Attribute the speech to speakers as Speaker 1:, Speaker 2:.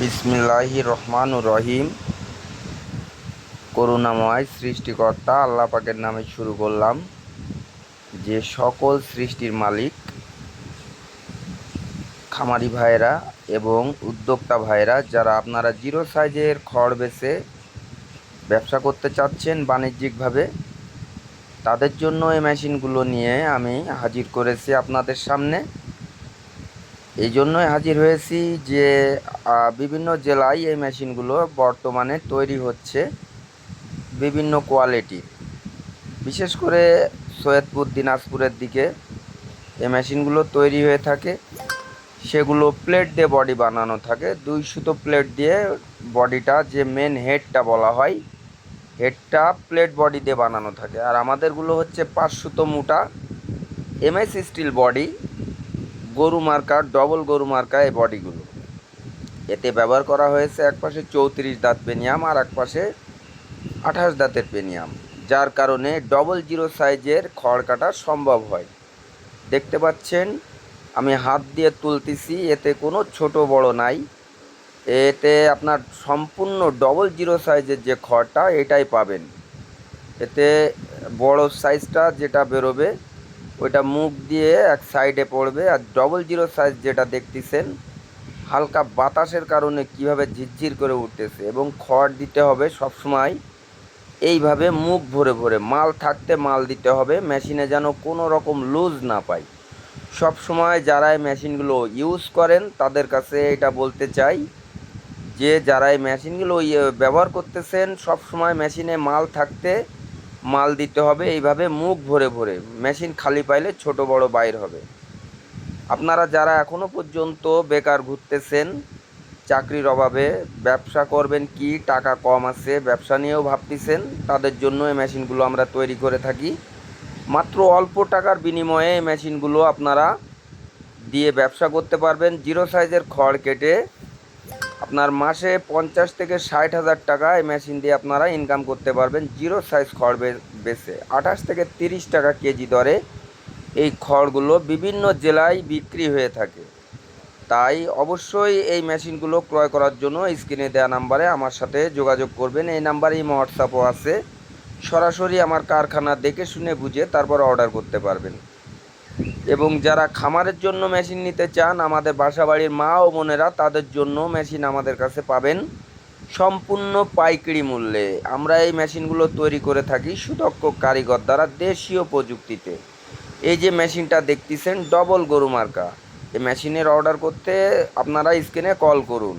Speaker 1: বিসমিল্লাহির রহমানুর রহিম। করুণাময় সৃষ্টিকর্তা আল্লাহ পাকের নামে শুরু করলাম, যে সকল সৃষ্টির মালিক। খামারি ভাইরা এবং উদ্যোক্তা ভাইরা, যারা আপনারা জিরো সাইজের খড় বেচে ব্যবসা করতে চাচ্ছেন বাণিজ্যিকভাবে, তাদের জন্য এই মেশিনগুলো নিয়ে আমি হাজির করেছি আপনাদের সামনে। এই জন্যই হাজির হয়েছি যে বিভিন্ন জেলায় এই মেশিনগুলো বর্তমানে তৈরি হচ্ছে বিভিন্ন কোয়ালিটির। বিশেষ করে সৈয়দপুর, দিনাজপুরের দিকে এই মেশিনগুলো তৈরি হয়ে থাকে। সেগুলো প্লেট দিয়ে বডি বানানো থাকে, 200 প্লেট দিয়ে বডিটা, যে মেন হেডটা বলা হয়, হেডটা প্লেট বডি দিয়ে বানানো থাকে। আর আমাদেরগুলো হচ্ছে 500 মোটা এমএস স্টিল বডি, গরু মার্কা, ডবল গরু মার্কা এই বডিগুলো। এতে ব্যবহার করা হয়েছে এক পাশে 34 দাঁত পেনিয়াম আর এক পাশে 28 দাঁতের পেনিয়াম, যার কারণে ডবল জিরো সাইজের খড় কাটা সম্ভব হয়। দেখতে পাচ্ছেন আমি হাত দিয়ে তুলতেছি, এতে কোনো ছোট বড় নাই। এতে আপনার সম্পূর্ণ ডবল জিরো সাইজের যে খড়টা, এটাই পাবেন। এতে বড় সাইজটা যেটা বেরোবে ওইটা মুখ দিয়ে এক সাইডে পড়বে, আর ডবল জিরো সাইজ যেটা দেখতেছেন হালকা বাতাসের কারণে কিভাবে ঝিরঝির করে উঠতেছে। এবং খড় দিতে হবে সবসময় এইভাবে মুখ ভরে ভরে, মাল থাকতে মাল দিতে হবে, মেশিনে যেন কোনো রকম লুজ না পাই। সব সময় যারা এই মেশিনগুলো ইউজ করেন তাদের কাছে এটা বলতে চাই যে যারা এই মেশিনগুলো ব্যবহার করতেছেন, সব সময় মেশিনে মাল থাকতে মাল দিতে হবে। এইভাবে মুখ ভরে ভরে, মেশিন খালি পাইলে ছোট বড় বাইর হবে। আপনারা যারা এখনও পর্যন্ত বেকার ঘুরতেছেন, চাকরির অভাবে, ব্যবসা করবেন কি, টাকা কম আছে, ব্যবসা নিয়েও ভাবতেছেন, তাদের জন্য এই মেশিনগুলো আমরা তৈরি করে থাকি। মাত্র অল্প টাকার বিনিময়ে এই মেশিনগুলো আপনারা দিয়ে ব্যবসা করতে পারবেন। জিরো সাইজের খড় কেটে আপনার মাসে 50 থেকে 60 হাজার টাকা এই মেশিন দিয়ে আপনারা ইনকাম করতে পারবেন। জিরো সাইজ খড় বেচে 28 থেকে 30 টাকা কেজি দরে এই খড়গুলো বিভিন্ন জেলায় বিক্রি হয়ে থাকে। তাই অবশ্যই এই মেশিনগুলো ক্রয় করার জন্য স্ক্রিনে দেওয়া নাম্বারে আমার সাথে যোগাযোগ করবেন। এই নাম্বারেই হোয়াটসঅ্যাপও আছে। সরাসরি আমার কারখানা দেখে শুনে বুঝে তারপর অর্ডার করতে পারবেন। এবং যারা খামারের জন্য মেশিন নিতে চান, আমাদের বাসাবাড়ির মা ও বোনেরা, তাদের জন্য মেশিন আমাদের কাছে পাবেন সম্পূর্ণ পাইকারি মূল্যে। আমরা এই মেশিনগুলো তৈরি করে থাকি সুদক্ষ কারিগর দ্বারা, দেশীয় প্রযুক্তিতে। এই যে মেশিনটা দেখতেছেন ডবল গরু মার্কা, এই মেশিনের অর্ডার করতে আপনারা স্ক্রিনে কল করুন।